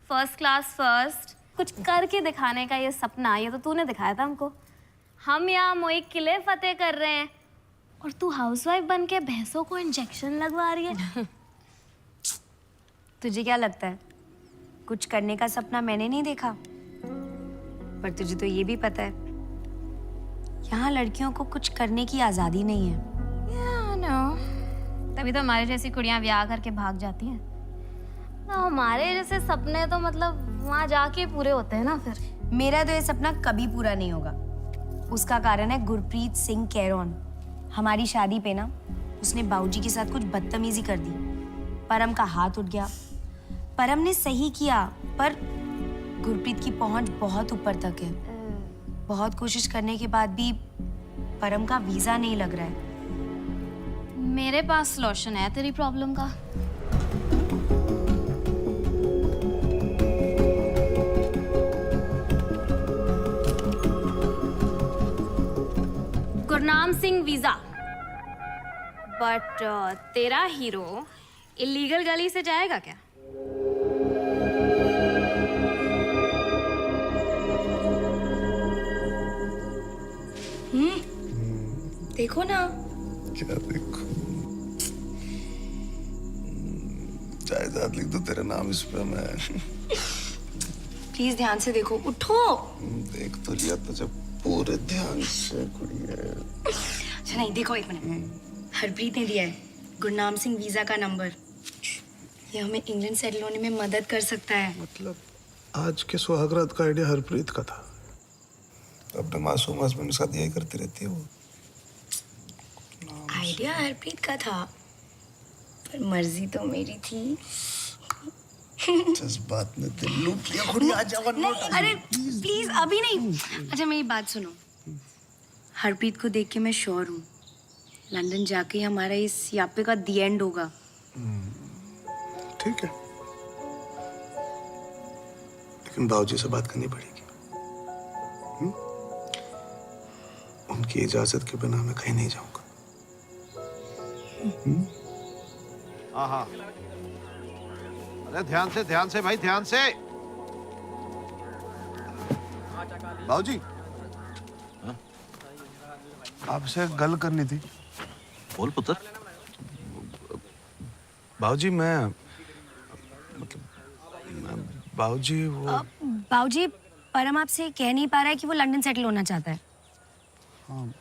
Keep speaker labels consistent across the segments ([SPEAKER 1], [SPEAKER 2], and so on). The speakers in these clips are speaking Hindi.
[SPEAKER 1] फर्स्ट क्लास फर्स्ट, कुछ करके दिखाने का ये सपना, ये तो तूने दिखाया था हमको। हम यहाँ मोई किले फतेह कर रहे हैं और तू हाउसवाइफ बन के भैंसों को इंजेक्शन लगवा रही है।
[SPEAKER 2] तुझे क्या लगता है कुछ करने का सपना मैंने नहीं देखा? पर तुझे तो ये भी पता है यहाँ लड़कियों को कुछ करने की आजादी नहीं है।
[SPEAKER 1] तभी तो हमारे जैसी कुड़ियां ब्याह करके भाग जाती हैं। तो हमारे जैसे सपने तो मतलब वहां जाके पूरे होते हैं ना। फिर
[SPEAKER 2] मेरा तो ये सपना कभी पूरा नहीं होगा। उसका कारण है गुरप्रीत सिंह कैरोन। हमारी शादी पे ना उसने बाबूजी के साथ कुछ बदतमीजी कर दी। परम का हाथ उठ गया। परम ने सही किया पर गुरप्रीत की पहुंच बहुत ऊपर तक है। बहुत कोशिश करने के बाद भी परम का वीजा नहीं लग रहा है।
[SPEAKER 1] मेरे पास सॉल्यूशन है तेरी प्रॉब्लम का। गुरनाम सिंह वीजा। बट तेरा हीरो इलीगल गली से जाएगा क्या?
[SPEAKER 2] देखो ना।
[SPEAKER 3] क्या देखो? जायदाद लिख दो तेरा नाम इस पे। मैं
[SPEAKER 2] प्लीज ध्यान से देखो। उठो।
[SPEAKER 3] देख तो लिया तो जब पूरे ध्यान से कुड़िया।
[SPEAKER 2] अच्छा नहीं, देखो एक मिनट। हरप्रीत ने दिया है गुरनाम सिंह वीजा का नंबर। ये हमें इंग्लैंड सेटल होने में मदद कर सकता है।
[SPEAKER 3] मतलब आज के सुहागरात का आइडिया हरप्रीत का था। अपने मासूम हस्बैंड के साथ यही करती रहती है वो।
[SPEAKER 2] आइडिया हरप्रीत का था पर मर्जी तो मेरी थी।
[SPEAKER 3] जज्बात में दिल लूट लिया। खुड़ी आ जाओ।
[SPEAKER 2] अरे प्लीज अभी नहीं। अच्छा मेरी बात सुनो। हरप्रीत को देख के मैं श्योर हूँ लंदन जाके हमारा इस यापे का दी एंड होगा।
[SPEAKER 3] ठीक है, लेकिन बाबूजी से बात करनी पड़ेगी। उनकी इजाजत के बिना मैं कहीं नहीं जाऊंगा।
[SPEAKER 4] हाँ, अरे ध्यान से भाई, ध्यान से।
[SPEAKER 3] बाबूजी, आपसे गल करनी थी।
[SPEAKER 4] बोल पुत्र।
[SPEAKER 3] बाबूजी मैं बाबूजी वो
[SPEAKER 2] बाबूजी परम आपसे कह नहीं पा रहा है कि वो लंदन सेटल होना चाहता है।
[SPEAKER 3] हाँ।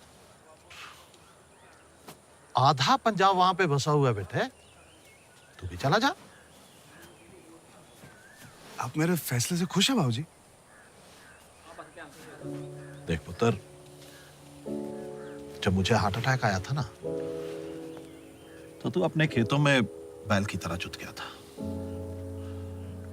[SPEAKER 4] आधा पंजाब वहां पे बसा हुआ है बेटे, तू भी चला जा।
[SPEAKER 3] आप मेरे फैसले से खुश हैं बाबूजी?
[SPEAKER 4] देख पुत्र, जब मुझे हार्ट अटैक आया था ना तो तू अपने खेतों में बैल की तरह जुट गया था।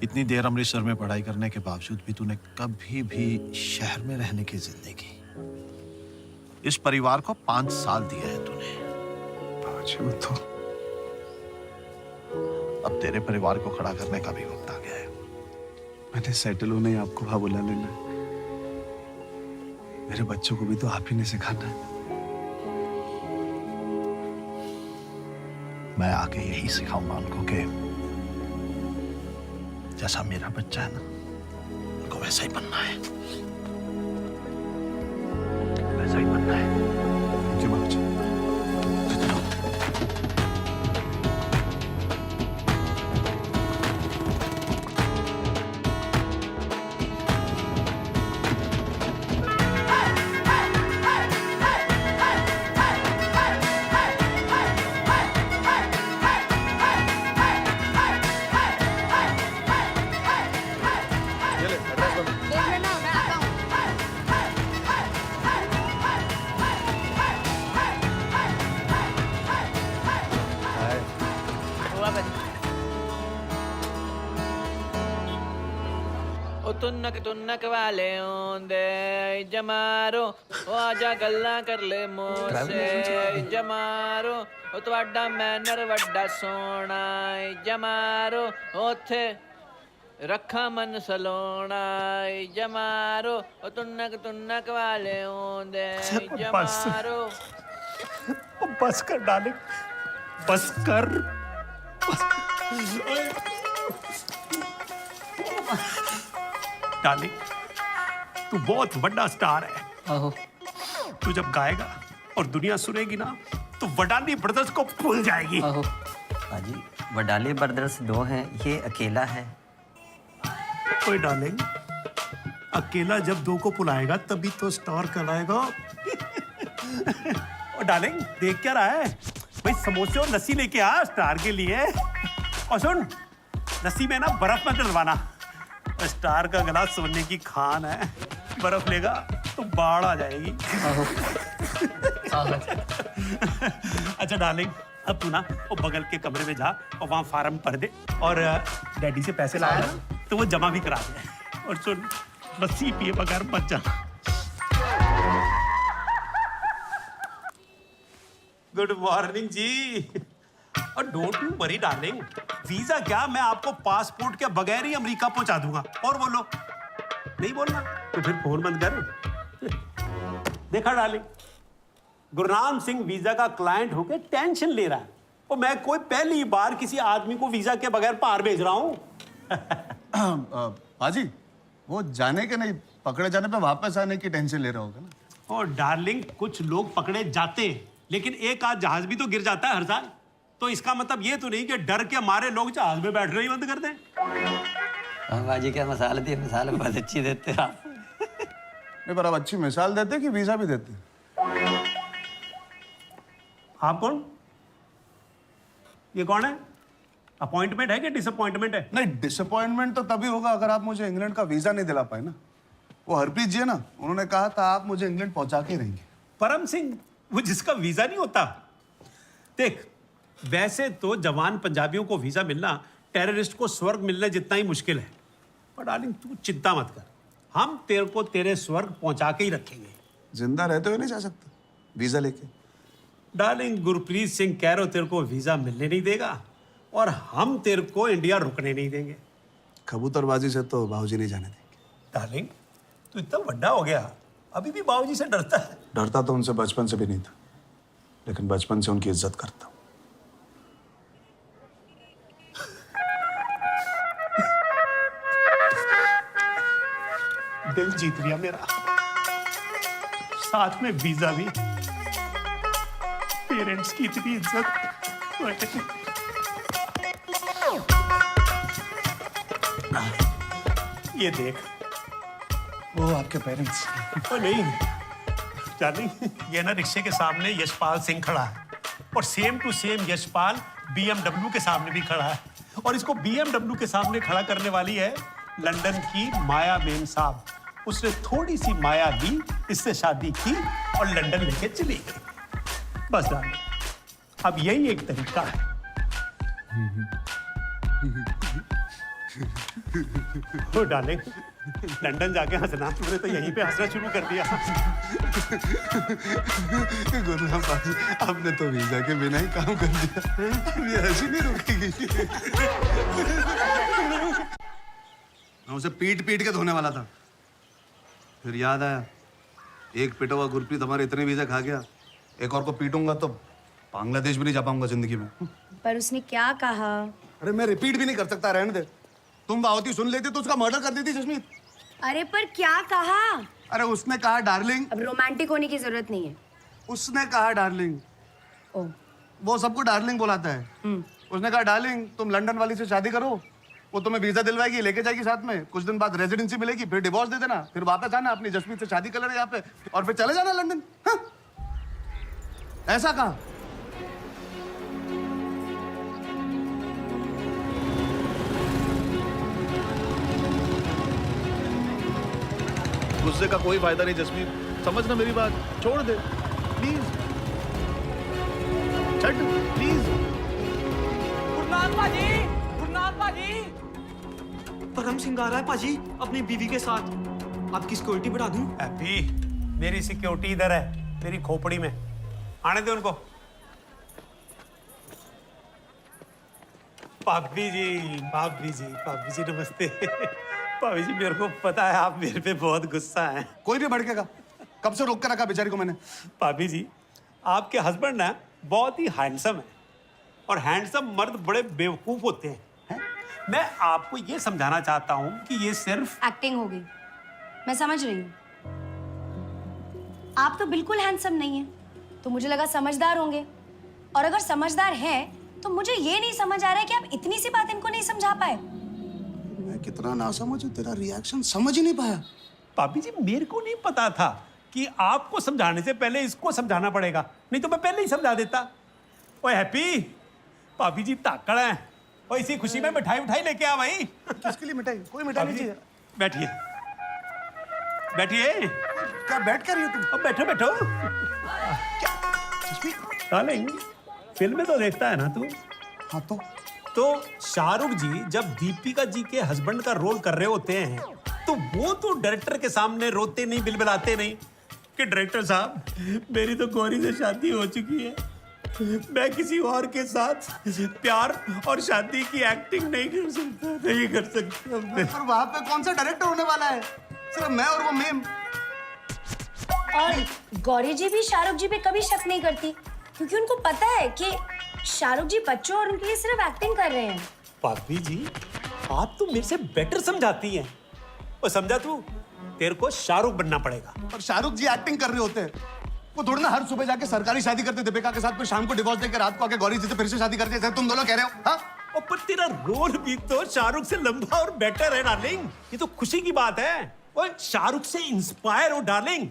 [SPEAKER 4] इतनी देर अमृतसर में पढ़ाई करने के बावजूद भी तूने कभी भी शहर में रहने की जिद नहीं की। इस परिवार को 5 साल दिए हैं तूने।
[SPEAKER 3] बाबूजी वो तो
[SPEAKER 4] अब तेरे परिवार को खड़ा करने का भी वक्त आ गया है।
[SPEAKER 3] मैंने सेटल होने ही आपको हाँ बुला लेना है। मेरे बच्चों को भी तो आप ही ने सिखाना है।
[SPEAKER 4] मैं आके यही सिखाऊंगा उनको कि जैसा मेरा बच्चा है ना, उनको वैसा ही बनना है, वैसा ही बनना है।
[SPEAKER 3] थैंक यू बाबूजी।
[SPEAKER 5] तुन्नक वाले ओंदे जमारो ओ आजा गल्ला कर ले मोसे जमारो ओ तुहाडा मैनर वड्डा सोना जमारो ओथे रखा मन सलोना जमारो ओ तुन्नक वाले ओंदे जमारो।
[SPEAKER 3] बस कर डार्लिंग, बस कर।
[SPEAKER 6] डार्लिंग, तू बहुत बड़ा स्टार है।
[SPEAKER 5] आहो
[SPEAKER 6] तू जब गाएगा और दुनिया सुनेगी ना तो वडाली ब्रदर्स को भूल जाएगी।
[SPEAKER 5] आहो
[SPEAKER 7] पाजी वडाले ब्रदर्स 2 हैं, ये अकेला है।
[SPEAKER 6] कोई डार्लिंग, अकेला जब 2 को बुलाएगा तभी तो स्टार कहलाएगा। और डार्लिंग देख क्या रहा है? भाई समोसे और लस्सी लेके आ स्टार के लिए। और सुन, लस्सी में ना बर्फ मत डलवाना, स्टार का गला सोने की खान है, बर्फ लेगा तो बाढ़ आ जाएगी।
[SPEAKER 5] आहो आहो
[SPEAKER 6] अच्छा डार्लिंग, अब तू ना वो बगल के कमरे में जा और वहाँ फार्म भर दे और डैडी से पैसे लाया ना तो वो जमा भी करा दे। और सुन, लस्सी पिए बगैर मत जा। गुड मॉर्निंग जी। और don't you worry darling, visa क्या, मैं आपको पासपोर्ट के बगैर ही अमेरिका पहुंचा दूंगा। और बोलो, नहीं बोलना तो फिर फोन बंद कर। देखा डार्लिंग, गुरनाम सिंह वीजा का क्लाइंट होके टेंशन ले रहा है और मैं कोई पहली बार किसी आदमी को वीजा के बगैर पार भेज रहा हूं।
[SPEAKER 3] पाजी, वो जाने के नहीं, पकड़े जाने पे वापस आने की टेंशन ले रहा होगा ना।
[SPEAKER 6] और डार्लिंग, कुछ लोग पकड़े जाते हैं लेकिन एक आध जहाज भी तो गिर जाता है हर साल। तो इसका मतलब ये तो नहीं कि डर के मारे लोग जहाज में बैठना ही बंद कर दें।
[SPEAKER 7] हाँ बाजी, क्या मिसाल दी, मिसाल बहुत अच्छी देते हैं आप।
[SPEAKER 3] नहीं, पर अब अच्छी मिसाल देते कि वीजा भी देते?
[SPEAKER 6] आप कौन? ये कौन है? अपॉइंटमेंट है कि डिसअपॉइंटमेंट है?
[SPEAKER 3] नहीं, डिसअपॉइंटमेंट तो तभी होगा अगर आप मुझे इंग्लैंड का वीजा नहीं दिला पाए ना। वो हरप्रीत जी है ना, उन्होंने कहा था आप मुझे इंग्लैंड पहुंचा के रहेंगे।
[SPEAKER 6] परम सिंह, वो जिसका वीजा नहीं होता। देख, वैसे तो जवान पंजाबियों को वीजा मिलना टेररिस्ट को स्वर्ग मिलने जितना ही मुश्किल है। पर डार्लिंग तू चिंता मत कर, हम तेरे को तेरे स्वर्ग पहुंचा के ही रखेंगे।
[SPEAKER 3] जिंदा रहते हुए नहीं जा सकता वीजा लेके।
[SPEAKER 6] डार्लिंग, गुरप्रीत सिंह कैरो तेरे को वीजा मिलने नहीं देगा और हम तेरे को इंडिया रुकने नहीं देंगे।
[SPEAKER 3] कबूतरबाजी से तो बाबूजी नहीं जाने देंगे।
[SPEAKER 6] डार्लिंग, तू इतना बड़ा हो गया, अभी भी बाबूजी से डरता है?
[SPEAKER 3] डरता तो उनसे बचपन से भी नहीं था, लेकिन बचपन से उनकी इज्जत करता हूं।
[SPEAKER 6] दिल जीत लिया मेरा, साथ में वीजा भी। पेरेंट्स की इतनी इज्जत। ये देख,
[SPEAKER 3] वो आपके पेरेंट्स।
[SPEAKER 6] ओ नहीं डार्लिंग, ये ना रिक्शे के सामने यशपाल सिंह खड़ा है और same to same Yashpal BMW के सामने भी खड़ा है। और इसको BMW के सामने खड़ा करने वाली है लंदन की माया मेम साहब। उसने थोड़ी सी माया ली, इससे शादी की और लंदन लेके चली गई। बस डार्लिंग, अब यही एक तरीका है। ओ डार्लिंग, लंदन जाके हंसना, तूने तो यहीं पे हंसना शुरू कर दिया।
[SPEAKER 3] गुरनाम बाजी, आपने तो वीजा के बिना ही काम कर दिया। ये हंसी नहीं रुकेगी। मैं उसे पीट पीट के धोने वाला था, फिर याद आया एक पिटा हुआ गुरप्रीत हमारे इतने वीजा खा गया, एक और को पीटूंगा तो बांग्लादेश भी नहीं जा पाऊंगा जिंदगी में।
[SPEAKER 2] पर उसने क्या कहा?
[SPEAKER 3] अरे मैं रिपीट भी नहीं कर सकता, रहने दे। तुम बावती सुन लेती तो उसका मर्डर कर देती जसमीत।
[SPEAKER 2] अरे पर क्या कहा?
[SPEAKER 3] अरे उसने कहा डार्लिंग।
[SPEAKER 2] अब रोमांटिक होने की जरूरत नहीं है।
[SPEAKER 3] उसने कहा डार्लिंग।
[SPEAKER 2] ओ,
[SPEAKER 3] वो सबको डार्लिंग बुलाता है। उसने कहा डार्लिंग तुम लंदन वाली से शादी करो, वो तुम्हें वीजा दिलवाएगी, लेके जाएगी साथ में, कुछ दिन बाद रेजिडेंसी मिलेगी, फिर डिवोर्स दे देना, फिर वापस आना, अपनी जसमीत से शादी कर लेना यहाँ पे और फिर चले जाना लंदन। हाँ? ऐसा कहा।
[SPEAKER 4] गुस्से का कोई फायदा नहीं जसमीत, समझना मेरी बात, छोड़ दे प्लीज। Chhath please.
[SPEAKER 5] गुरनाम पाजी, गुरनाम पाजी।
[SPEAKER 8] परम सिंह आ रहा है पाजी अपनी बीवी के साथ। आपकी सिक्योरिटी बढ़ा दूं?
[SPEAKER 6] हैप्पी, मेरी सिक्योरिटी इधर है, मेरी खोपड़ी में। आने दे उनको। भाभी जी, भाभी जी, भाभी जी नमस्ते। भाभी जी, मेरे को पता है आप मेरे पे बहुत गुस्सा हैं।
[SPEAKER 3] कोई भी भड़केगा, कब से रोक कर रखा बेचारी को मैंने।
[SPEAKER 6] भाभी जी, आपके हस्बैंड ना बहुत ही हैंडसम है और हैंडसम मर्द बड़े बेवकूफ होते हैं। मैं आपको ये समझाना चाहता हूँ कि ये सिर्फ
[SPEAKER 2] एक्टिंग हो गई, मैं समझ रही हूँ। आप तो बिल्कुल हैंडसम नहीं है, तो मुझे लगा समझदार होंगे। और अगर समझदार हैं, तो मुझे ये नहीं समझ आ रहा है कि आप इतनी सी बात इनको नहीं समझा पाए।
[SPEAKER 3] मैं कितना नासमझ हूँ, तेरा रिएक्शन समझ ही नहीं पाया।
[SPEAKER 6] भाभी जी मेरे को नहीं पता था कि आपको समझाने से पहले इसको समझाना पड़ेगा, नहीं तो मैं पहले ही समझा देता। ओए हैप्पी, भाभी जी ताकड़ है, और इसी खुशी में मिठाई लेके आ भाई।
[SPEAKER 3] किसके लिए मिठाई? कोई मिठाई नहीं चाहिए।
[SPEAKER 6] बैठिए बैठिए।
[SPEAKER 3] क्या बैठ कर रही हो तुम?
[SPEAKER 6] अब बैठो बैठो। डार्लिंग, फिल्में तो देखता है ना तू?
[SPEAKER 3] हाँ
[SPEAKER 6] तो शाहरुख जी जब दीपिका जी के हस्बैंड का रोल कर रहे होते हैं, तो वो तो डायरेक्टर के सामने रोते नहीं, बिलबिलाते नहीं कि डायरेक्टर साहब मेरी तो गौरी से शादी हो चुकी है, मैं किसी और के साथ प्यार और शादी की एक्टिंग नहीं कर सकता।
[SPEAKER 3] पर वहाँ पे कौन सा डायरेक्टर होने वाला है? सिर्फ मैं और वो मेम।
[SPEAKER 2] और गौरी जी भी शाहरुख जी पे कभी शक नहीं करती, क्योंकि उनको पता है कि शाहरुख जी बच्चों और उनके लिए सिर्फ एक्टिंग कर रहे हैं।
[SPEAKER 6] भाभी जी आप तो मेरे से बेटर समझाती हैं। और समझा तू, तेरे को शाहरुख बनना पड़ेगा।
[SPEAKER 3] पर शाहरुख जी एक्टिंग कर रहे होते हैं, वो थोड़ा ना हर सुबह जाके सरकारी शादी करते दीपिका के साथ, फिर शाम को डिवोर्स देकर रात को आके गौरी जी से फिर से शादी करते हैं, तुम दोनों कह रहे हो। हाँ,
[SPEAKER 6] और पर तेरा रोल भी तो शाहरुख से लंबा और बेटर है डार्लिंग, ये तो खुशी की बात है। और शाहरुख से इंस्पायर हो डार्लिंग,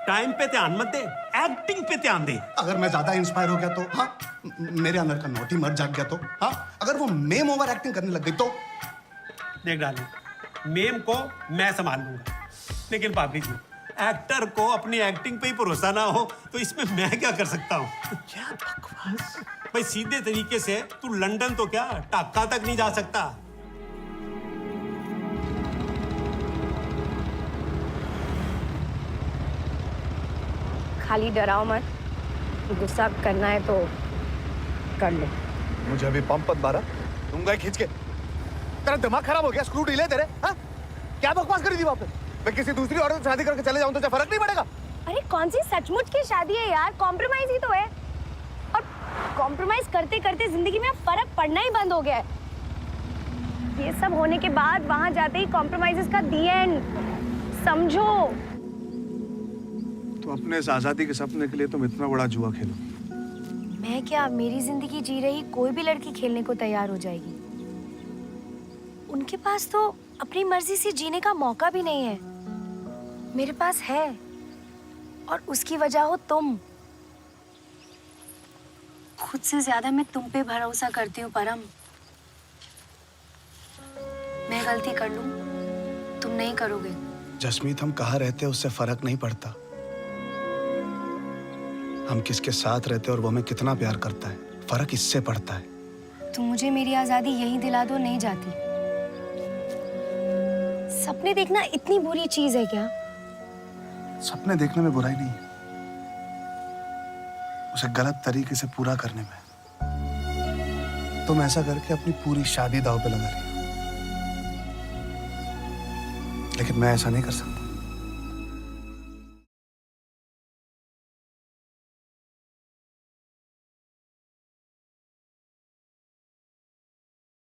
[SPEAKER 6] टाइम पे ध्यान मत दे, एक्टिंग पे ध्यान दे।
[SPEAKER 3] अगर मैं ज्यादा इंस्पायर हो गया तो? हाँ, मेरे अंदर का नौटी मर जाग गया तो? हाँ, अगर वो मेम ओवर एक्टिंग करने लग गई तो?
[SPEAKER 6] देख डार्लिंग, मेम को मैं संभाल लूंगा, लेकिन भाभी जी एक्टर को अपनी एक्टिंग पे ही भरोसा ना हो तो इसमें मैं क्या कर सकता हूँ? क्या बकवास भाई, सीधे तरीके से तू लंदन तो क्या ढाका तक नहीं जा सकता।
[SPEAKER 2] खाली डराओ मत, गुस्सा करना है तो कर लो।
[SPEAKER 3] मुझे अभी पंप मत मारा, दूंगा खींच के। तेरा दिमाग खराब हो गया? स्क्रू ढीले तेरे? हाँ, क्या बकवास करी थी वहाँ पे? मैं किसी दूसरी औरत से शादी करके चले जाऊं तो क्या फर्क नहीं पड़ेगा?
[SPEAKER 2] अरे कौन सी सचमुच की शादी है यार, कॉम्प्रोमाइज ही तो है। और कॉम्प्रोमाइज करते करते जिंदगी में फर्क पड़ना ही बंद हो गया है। ये सब होने के बाद वहां जाते ही कॉम्प्रोमाइजेस का दी एंड समझो।
[SPEAKER 3] तो अपने इस आजादी के सपने के लिए तुम इतना बड़ा जुआ खेलो?
[SPEAKER 2] मैं क्या, मेरी जिंदगी जी रही कोई भी लड़की खेलने को तैयार हो जाएगी। उनके पास तो अपनी मर्जी से जीने का मौका भी नहीं है, मेरे पास है, और उसकी वजह हो तुम। खुद से ज्यादा मैं तुम पे भरोसा करती हूँ परम। मैं गलती कर लूं, तुम नहीं करोगे।
[SPEAKER 3] जसमीत, हम कहाँ रहते हैं उससे फर्क नहीं पड़ता, हम किसके साथ रहते हैं और वो हमें कितना प्यार करता है, फर्क इससे पड़ता है।
[SPEAKER 2] तुम मुझे मेरी आजादी यही दिला दो, नहीं जाती। सपने देखना इतनी बुरी चीज है क्या?
[SPEAKER 3] सपने देखने में बुराई नहीं है, उसे गलत तरीके से पूरा करने में। तुम ऐसा करके अपनी पूरी शादी दांव पे लगा रही हो, लेकिन मैं ऐसा नहीं कर सकता।